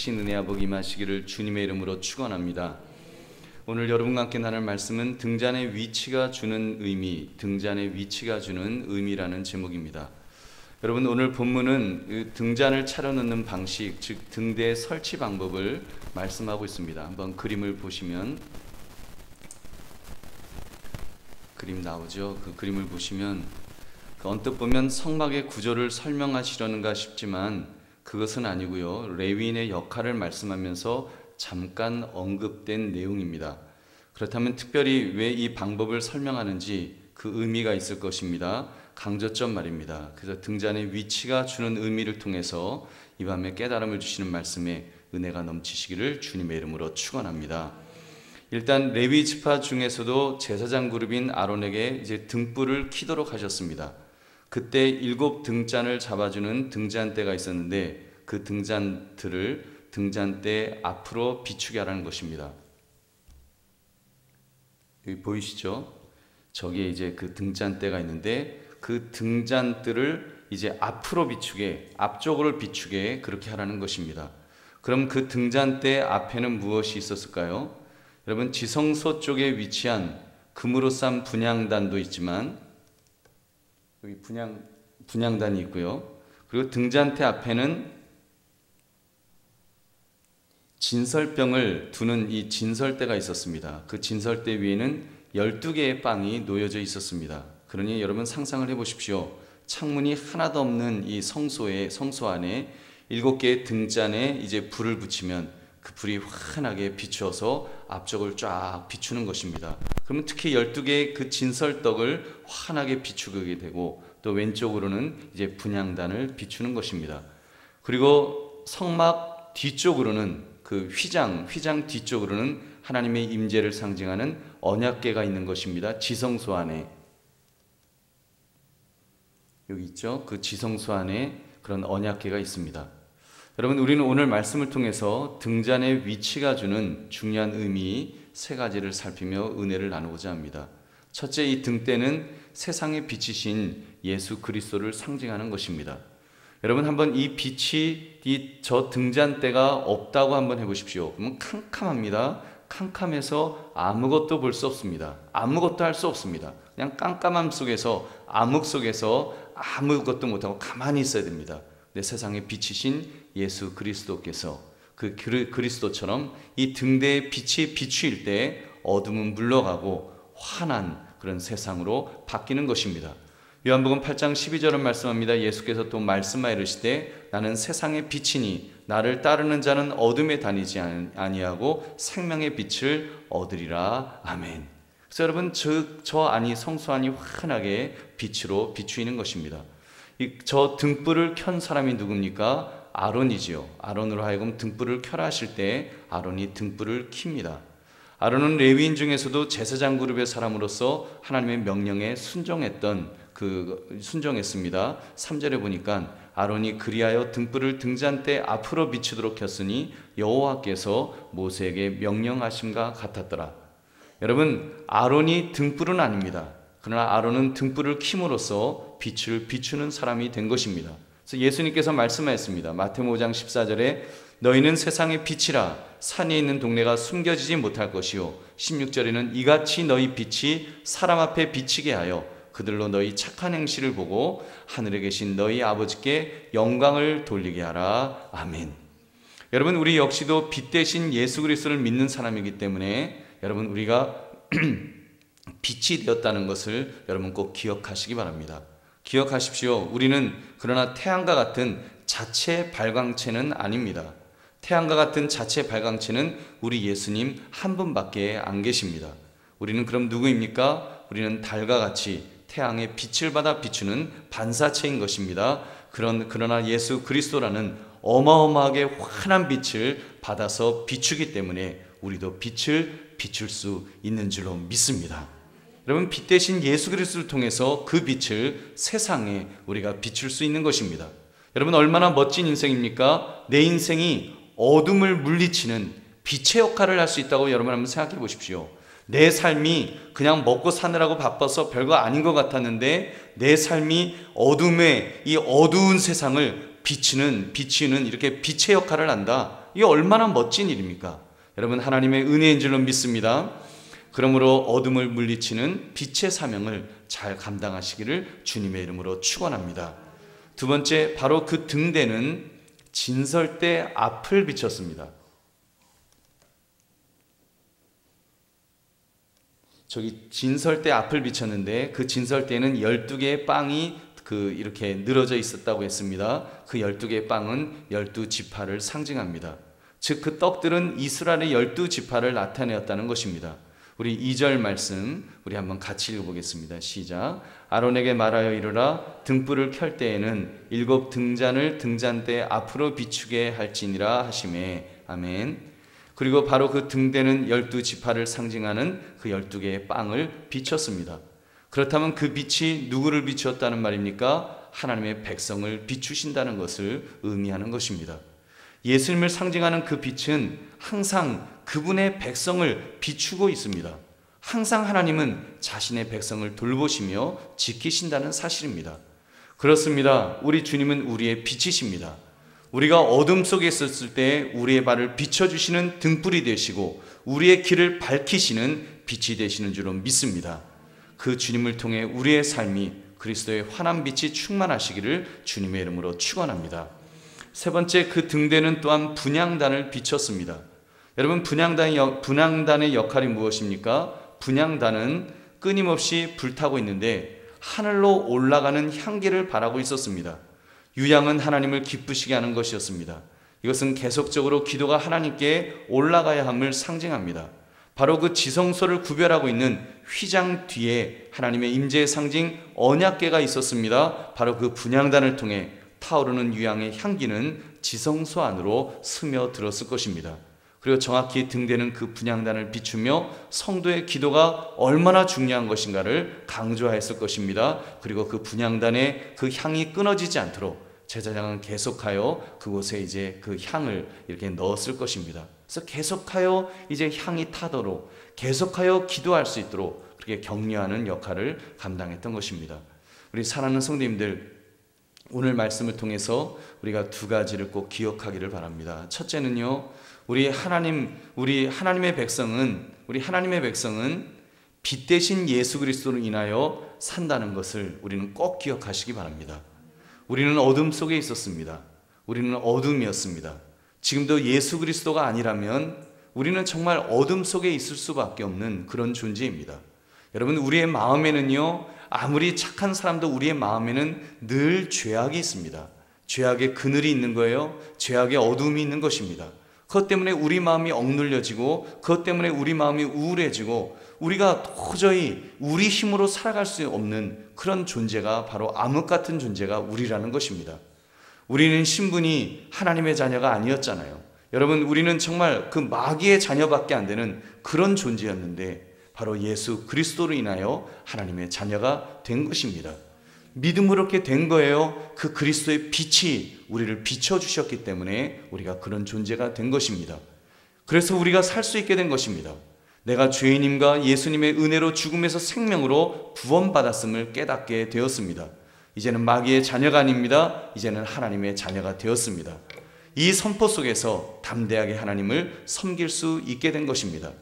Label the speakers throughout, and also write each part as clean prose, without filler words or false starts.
Speaker 1: 크신 은혜와 복이 임하시기를 주님의 이름으로 축원합니다. 오늘 여러분과 함께 나눌 말씀은 등잔의 위치가 주는 의미, 등잔의 위치가 주는 의미라는 제목입니다. 여러분, 오늘 본문은 등잔을 차려놓는 방식, 즉 등대 설치 방법을 말씀하고 있습니다. 한번 그림을 보시면, 그림 나오죠? 그 그림을 보시면 언뜻 보면 성막의 구조를 설명하시려는가 싶지만 그것은 아니고요, 레위인의 역할을 말씀하면서 잠깐 언급된 내용입니다. 그렇다면 특별히 왜 이 방법을 설명하는지 그 의미가 있을 것입니다. 강조점 말입니다. 그래서 등잔의 위치가 주는 의미를 통해서 이 밤에 깨달음을 주시는 말씀에 은혜가 넘치시기를 주님의 이름으로 축원합니다. 일단 레위 지파 중에서도 제사장 그룹인 아론에게 이제 등불을 켜도록 하셨습니다. 그때 7 등잔을 잡아주는 등잔대가 있었는데 그 등잔들을 등잔대 앞으로 비추게 하라는 것입니다. 여기 보이시죠? 저기에 이제 그 등잔대가 있는데 그 등잔들을 이제 앞으로 비추게, 앞쪽으로 비추게 그렇게 하라는 것입니다. 그럼 그 등잔대 앞에는 무엇이 있었을까요? 여러분, 지성소 쪽에 위치한 금으로 싼 분향단도 있지만 여기 분향단이 있고요. 그리고 등잔대 앞에는 진설병을 두는 이 진설대가 있었습니다. 그 진설대 위에는 12개의 빵이 놓여져 있었습니다. 그러니 여러분 상상을 해보십시오. 창문이 하나도 없는 이 성소 안에 7개의 등잔에 이제 불을 붙이면 그 불이 환하게 비추어서 앞쪽을 쫙 비추는 것입니다. 그러면 특히 12개의 그 진설떡을 환하게 비추게 되고 또 왼쪽으로는 이제 분향단을 비추는 것입니다. 그리고 성막 뒤쪽으로는 그 휘장 뒤쪽으로는 하나님의 임재를 상징하는 언약궤가 있는 것입니다. 지성소 안에 여기 있죠. 그 지성소 안에 그런 언약궤가 있습니다. 여러분, 우리는 오늘 말씀을 통해서 등잔의 위치가 주는 중요한 의미 3가지를 살피며 은혜를 나누고자 합니다. 첫째, 이 등대는 세상의 빛이신 예수 그리스도를 상징하는 것입니다. 여러분, 한번 이 빛이 저 등잔대가 없다고 한번 해보십시오. 그러면 캄캄합니다. 캄캄해서 아무것도 볼 수 없습니다. 아무것도 할 수 없습니다. 그냥 깜깜함 속에서, 암흑 속에서 아무것도 못하고 가만히 있어야 됩니다. 내 세상의 빛이신 예수 그리스도께서 그 그리스도처럼 이 등대의 빛이 비추일 때 어둠은 물러가고 환한 그런 세상으로 바뀌는 것입니다. 요한복음 8장 12절은 말씀합니다. 예수께서 또 말씀하여 이르시되 나는 세상의 빛이니 나를 따르는 자는 어둠에 다니지 아니하고 생명의 빛을 얻으리라. 아멘. 그래서 여러분, 저 안이, 성소 안이 환하게 빛으로 비추이는 것입니다. 저 등불을 켠 사람이 누굽니까? 아론이지요. 아론으로 하여금 등불을 켜라 하실 때 아론이 등불을 킵니다. 아론은 레위인 중에서도 제사장 그룹의 사람으로서 하나님의 명령에 순종했습니다. 3절에 보니까 아론이 그리하여 등불을 등잔대 앞으로 비추도록 켰으니 여호와께서 모세에게 명령하심과 같았더라. 여러분, 아론이 등불은 아닙니다. 그러나 아론은 등불을 킴으로써 빛을 비추는 사람이 된 것입니다. 그래서 예수님께서 말씀하셨습니다. 마태복음 5장 14절에 너희는 세상의 빛이라. 산에 있는 동네가 숨겨지지 못할 것이요 16절에는 이같이 너희 빛이 사람 앞에 비치게 하여 그들로 너희 착한 행실을 보고 하늘에 계신 너희 아버지께 영광을 돌리게 하라. 아멘. 여러분, 우리 역시도 빛 대신 예수 그리스도를 믿는 사람이기 때문에 여러분, 우리가 빛이 되었다는 것을 여러분 꼭 기억하시기 바랍니다. 기억하십시오. 우리는 그러나 태양과 같은 자체 발광체는 아닙니다. 태양과 같은 자체 발광체는 우리 예수님 한 분밖에 안 계십니다. 우리는 그럼 누구입니까? 우리는 달과 같이 태양의 빛을 받아 비추는 반사체인 것입니다. 그러나 예수 그리스도라는 어마어마하게 환한 빛을 받아서 비추기 때문에 우리도 빛을 비출 수 있는 줄로 믿습니다. 여러분, 빛 대신 예수 그리스도를 통해서 그 빛을 세상에 우리가 비출 수 있는 것입니다. 여러분, 얼마나 멋진 인생입니까? 내 인생이 어둠을 물리치는 빛의 역할을 할 수 있다고 여러분 한번 생각해 보십시오. 내 삶이 그냥 먹고 사느라고 바빠서 별거 아닌 것 같았는데 내 삶이 어둠의 이 어두운 세상을 비추는 이렇게 빛의 역할을 한다. 이게 얼마나 멋진 일입니까? 여러분, 하나님의 은혜인 줄로 믿습니다. 그러므로 어둠을 물리치는 빛의 사명을 잘 감당하시기를 주님의 이름으로 축원합니다. 두 번째, 바로 그 등대는 진설대 앞을 비췄습니다. 저기 진설대 앞을 비쳤는데 그 진설대는 12개의 빵이 이렇게 늘어져 있었다고 했습니다. 그 12개의 빵은 12지파를 상징합니다. 즉 그 떡들은 이스라엘의 12지파를 나타내었다는 것입니다. 우리 2절 말씀 우리 한번 같이 읽어보겠습니다. 시작. 아론에게 말하여 이르라 등불을 켤 때에는 7 등잔을 등잔대 앞으로 비추게 할지니라 하시매. 아멘. 그리고 바로 그 등대는 12지파를 상징하는 그 12개의 빵을 비췄습니다. 그렇다면 그 빛이 누구를 비추었다는 말입니까? 하나님의 백성을 비추신다는 것을 의미하는 것입니다. 예수님을 상징하는 그 빛은 항상 그분의 백성을 비추고 있습니다. 항상 하나님은 자신의 백성을 돌보시며 지키신다는 사실입니다. 그렇습니다. 우리 주님은 우리의 빛이십니다. 우리가 어둠 속에 있었을 때 우리의 발을 비춰주시는 등불이 되시고 우리의 길을 밝히시는 빛이 되시는 줄로 믿습니다. 그 주님을 통해 우리의 삶이 그리스도의 환한 빛이 충만하시기를 주님의 이름으로 축원합니다. 세 번째, 그 등대는 또한 분향단을 비췄습니다. 여러분, 분향단의 역할이 무엇입니까? 분향단은 끊임없이 불타고 있는데 하늘로 올라가는 향기를 바라고 있었습니다. 유향은 하나님을 기쁘시게 하는 것이었습니다. 이것은 계속적으로 기도가 하나님께 올라가야 함을 상징합니다. 바로 그 지성소를 구별하고 있는 휘장 뒤에 하나님의 임재의 상징 언약궤가 있었습니다. 바로 그 분향단을 통해 타오르는 유향의 향기는 지성소 안으로 스며들었을 것입니다. 그리고 정확히 등대는 그 분향단을 비추며 성도의 기도가 얼마나 중요한 것인가를 강조하였을 것입니다. 그리고 그 분향단의 그 향이 끊어지지 않도록 제사장은 계속하여 그곳에 이제 그 향을 이렇게 넣었을 것입니다. 그래서 계속하여 이제 향이 타도록 계속하여 기도할 수 있도록 그렇게 격려하는 역할을 감당했던 것입니다. 우리 사랑하는 성도님들, 오늘 말씀을 통해서 우리가 두 가지를 꼭 기억하기를 바랍니다. 첫째는요, 우리 하나님의 백성은 빛 대신 예수 그리스도로 인하여 산다는 것을 우리는 꼭 기억하시기 바랍니다. 우리는 어둠 속에 있었습니다. 우리는 어둠이었습니다. 지금도 예수 그리스도가 아니라면 우리는 정말 어둠 속에 있을 수밖에 없는 그런 존재입니다. 여러분, 우리의 마음에는요, 아무리 착한 사람도 우리의 마음에는 늘 죄악이 있습니다. 죄악의 그늘이 있는 거예요. 죄악의 어둠이 있는 것입니다. 그것 때문에 우리 마음이 억눌려지고 그것 때문에 우리 마음이 우울해지고 우리가 도저히 우리 힘으로 살아갈 수 없는 그런 존재가 바로 암흑 같은 존재가 우리라는 것입니다. 우리는 신분이 하나님의 자녀가 아니었잖아요. 여러분, 우리는 정말 그 마귀의 자녀밖에 안 되는 그런 존재였는데 바로 예수 그리스도로 인하여 하나님의 자녀가 된 것입니다. 믿음으로 그렇게 된 거예요. 그 그리스도의 빛이 우리를 비춰주셨기 때문에 우리가 그런 존재가 된 것입니다. 그래서 우리가 살 수 있게 된 것입니다. 내가 죄인임과 예수님의 은혜로 죽음에서 생명으로 구원받았음을 깨닫게 되었습니다. 이제는 마귀의 자녀가 아닙니다. 이제는 하나님의 자녀가 되었습니다. 이 선포 속에서 담대하게 하나님을 섬길 수 있게 된 것입니다.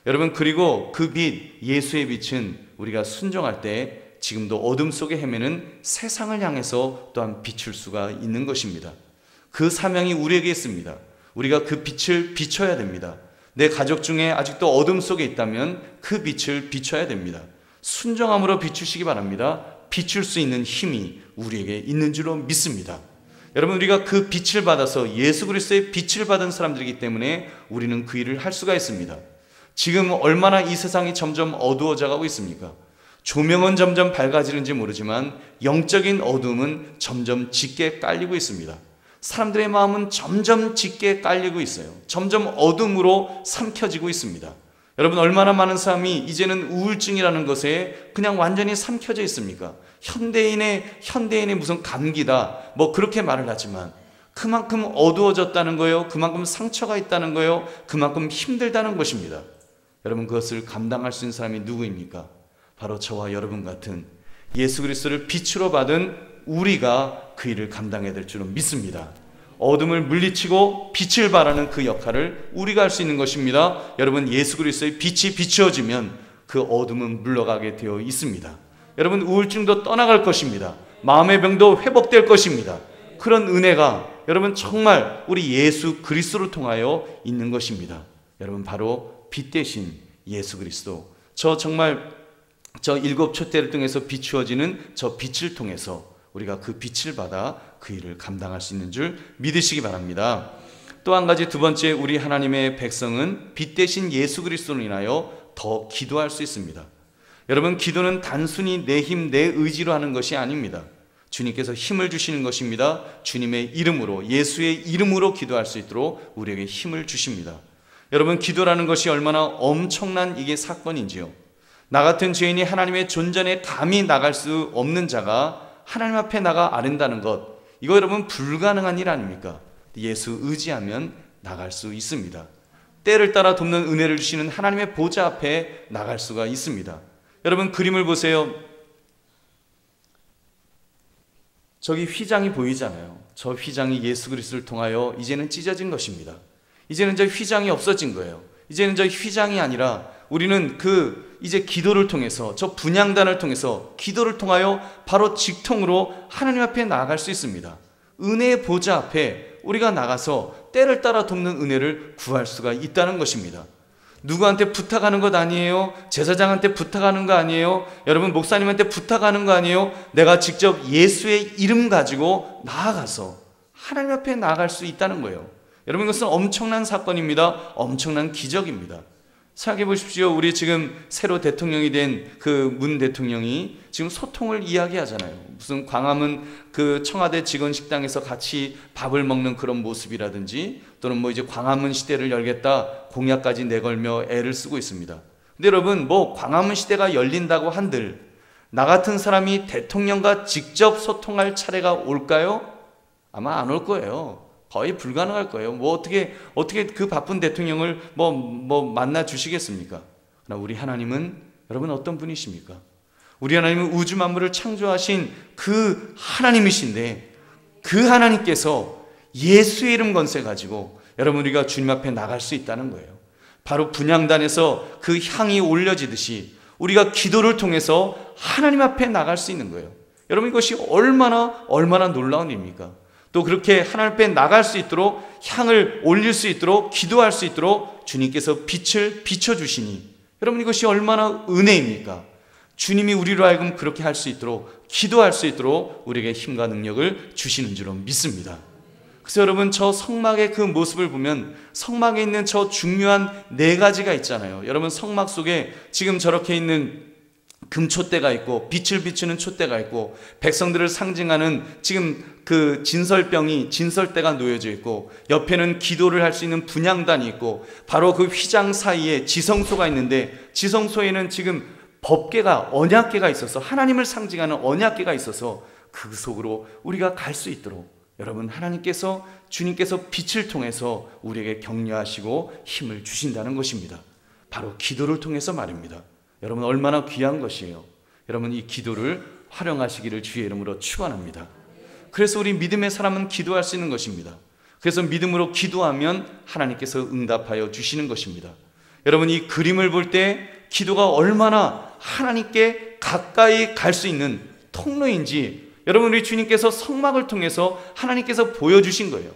Speaker 1: 여러분, 그리고 그 빛, 예수의 빛은 우리가 순종할 때 지금도 어둠 속에 헤매는 세상을 향해서 또한 비출 수가 있는 것입니다. 그 사명이 우리에게 있습니다. 우리가 그 빛을 비춰야 됩니다. 내 가족 중에 아직도 어둠 속에 있다면 그 빛을 비춰야 됩니다. 순종함으로 비추시기 바랍니다. 비출 수 있는 힘이 우리에게 있는 줄로 믿습니다. 여러분, 우리가 그 빛을 받아서 예수 그리스도의 빛을 받은 사람들이기 때문에 우리는 그 일을 할 수가 있습니다. 지금 얼마나 이 세상이 점점 어두워져 가고 있습니까? 조명은 점점 밝아지는지 모르지만 영적인 어둠은 점점 짙게 깔리고 있습니다. 사람들의 마음은 점점 짙게 깔리고 있어요. 점점 어둠으로 삼켜지고 있습니다. 여러분, 얼마나 많은 사람이 이제는 우울증이라는 것에 그냥 완전히 삼켜져 있습니까? 현대인의 무슨 감기다, 뭐 그렇게 말을 하지만 그만큼 어두워졌다는 거예요. 그만큼 상처가 있다는 거예요. 그만큼 힘들다는 것입니다. 여러분, 그것을 감당할 수 있는 사람이 누구입니까? 바로 저와 여러분 같은 예수 그리스도를 빛으로 받은 우리가 그 일을 감당해야 될 줄로 믿습니다. 어둠을 물리치고 빛을 발하는 그 역할을 우리가 할 수 있는 것입니다. 여러분, 예수 그리스도의 빛이 비추어지면 그 어둠은 물러가게 되어 있습니다. 여러분, 우울증도 떠나갈 것입니다. 마음의 병도 회복될 것입니다. 그런 은혜가 여러분 정말 우리 예수 그리스도를 통하여 있는 것입니다. 여러분, 바로 빛 대신 예수 그리스도, 정말 일곱 촛대를 통해서 비추어지는 저 빛을 통해서 우리가 그 빛을 받아 그 일을 감당할 수 있는 줄 믿으시기 바랍니다. 또 한 가지, 두 번째, 우리 하나님의 백성은 빛 대신 예수 그리스도로 인하여 더 기도할 수 있습니다. 여러분, 기도는 단순히 내 힘, 내 의지로 하는 것이 아닙니다. 주님께서 힘을 주시는 것입니다. 주님의 이름으로, 예수의 이름으로 기도할 수 있도록 우리에게 힘을 주십니다. 여러분, 기도라는 것이 얼마나 엄청난 이게 사건인지요. 나 같은 죄인이 하나님의 존전에 감히 나갈 수 없는 자가 하나님 앞에 나가 아른다는 것, 이거 여러분 불가능한 일 아닙니까? 예수 의지하면 나갈 수 있습니다. 때를 따라 돕는 은혜를 주시는 하나님의 보좌 앞에 나갈 수가 있습니다. 여러분, 그림을 보세요. 저기 휘장이 보이잖아요. 저 휘장이 예수 그리스도를 통하여 이제는 찢어진 것입니다. 이제는 저 휘장이 없어진 거예요. 이제는 저 휘장이 아니라 우리는 이제 기도를 통해서, 저 분향단을 통해서, 기도를 통하여 바로 직통으로 하나님 앞에 나아갈 수 있습니다. 은혜의 보좌 앞에 우리가 나가서 때를 따라 돕는 은혜를 구할 수가 있다는 것입니다. 누구한테 부탁하는 것 아니에요. 제사장한테 부탁하는 거 아니에요. 여러분, 목사님한테 부탁하는 거 아니에요. 내가 직접 예수의 이름 가지고 나아가서 하나님 앞에 나아갈 수 있다는 거예요. 여러분, 이것은 엄청난 사건입니다. 엄청난 기적입니다. 생각해 보십시오. 우리 지금 새로 대통령이 된 그 문 대통령이 지금 소통을 이야기하잖아요. 무슨 광화문 그 청와대 직원 식당에서 같이 밥을 먹는 그런 모습이라든지, 또는 뭐 이제 광화문 시대를 열겠다 공약까지 내걸며 애를 쓰고 있습니다. 근데 여러분, 뭐 광화문 시대가 열린다고 한들 나 같은 사람이 대통령과 직접 소통할 차례가 올까요? 아마 안 올 거예요. 거의 불가능할 거예요. 뭐 어떻게 그 바쁜 대통령을 만나 주시겠습니까? 그러나 우리 하나님은 여러분 어떤 분이십니까? 우리 하나님은 우주 만물을 창조하신 그 하나님이신데, 그 하나님께서 예수의 이름 건세 가지고 여러분 우리가 주님 앞에 나갈 수 있다는 거예요. 바로 분향단에서 그 향이 올려지듯이 우리가 기도를 통해서 하나님 앞에 나갈 수 있는 거예요. 여러분, 이것이 얼마나 놀라운 일입니까? 또 그렇게 하나님 앞에 나갈 수 있도록, 향을 올릴 수 있도록, 기도할 수 있도록 주님께서 빛을 비춰주시니 여러분, 이것이 얼마나 은혜입니까? 주님이 우리로 하여금 그렇게 할 수 있도록, 기도할 수 있도록 우리에게 힘과 능력을 주시는 줄로 믿습니다. 그래서 여러분, 저 성막의 그 모습을 보면 성막에 있는 저 중요한 4가지가 있잖아요. 여러분, 성막 속에 지금 저렇게 있는 금촛대가 있고, 빛을 비추는 촛대가 있고, 백성들을 상징하는 지금 그 진설대가 놓여져 있고, 옆에는 기도를 할 수 있는 분향단이 있고, 바로 그 휘장 사이에 지성소가 있는데, 지성소에는 지금 법궤가, 언약궤가 있어서, 하나님을 상징하는 언약궤가 있어서 그 속으로 우리가 갈 수 있도록 여러분, 주님께서 빛을 통해서 우리에게 격려하시고 힘을 주신다는 것입니다. 바로 기도를 통해서 말입니다. 여러분, 얼마나 귀한 것이에요. 여러분, 이 기도를 활용하시기를 주의 이름으로 축원합니다. 그래서 우리 믿음의 사람은 기도할 수 있는 것입니다. 그래서 믿음으로 기도하면 하나님께서 응답하여 주시는 것입니다. 여러분, 이 그림을 볼 때 기도가 얼마나 하나님께 가까이 갈 수 있는 통로인지 여러분, 우리 주님께서 성막을 통해서 하나님께서 보여주신 거예요.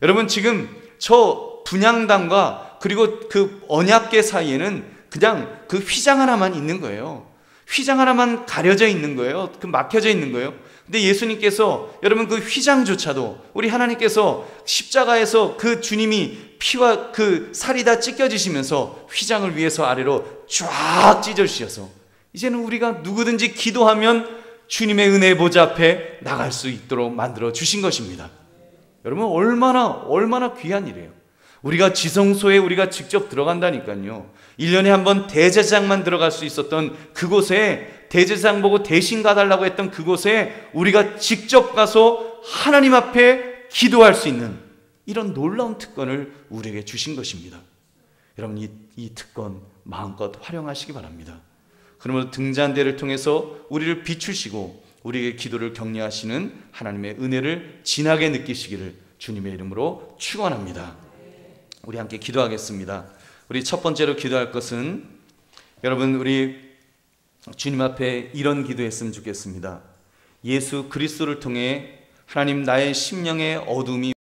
Speaker 1: 여러분, 지금 저 분향단과 그리고 그 언약궤 사이에는 그냥 그 휘장 하나만 있는 거예요. 휘장 하나만 가려져 있는 거예요. 막혀져 있는 거예요. 근데 예수님께서 여러분 그 휘장조차도 우리 하나님께서 십자가에서 그 주님이 피와 그 살이 다 찢겨지시면서 휘장을 위에서 아래로 쫙 찢어주셔서 이제는 우리가 누구든지 기도하면 주님의 은혜의 보좌 앞에 나갈 수 있도록 만들어 주신 것입니다. 여러분, 얼마나 귀한 일이에요. 우리가 지성소에 우리가 직접 들어간다니까요. 1년에 한 번 대제사장만 들어갈 수 있었던 그곳에, 대제사장 보고 대신 가달라고 했던 그곳에 우리가 직접 가서 하나님 앞에 기도할 수 있는 이런 놀라운 특권을 우리에게 주신 것입니다. 여러분, 이 특권 마음껏 활용하시기 바랍니다. 그러므로 등잔대를 통해서 우리를 비추시고 우리에게 기도를 격려하시는 하나님의 은혜를 진하게 느끼시기를 주님의 이름으로 축원합니다. 우리 함께 기도하겠습니다. 우리 첫 번째로 기도할 것은 여러분 우리 주님 앞에 이런 기도했으면 좋겠습니다. 예수 그리스도를 통해 하나님 나의 심령의 어둠이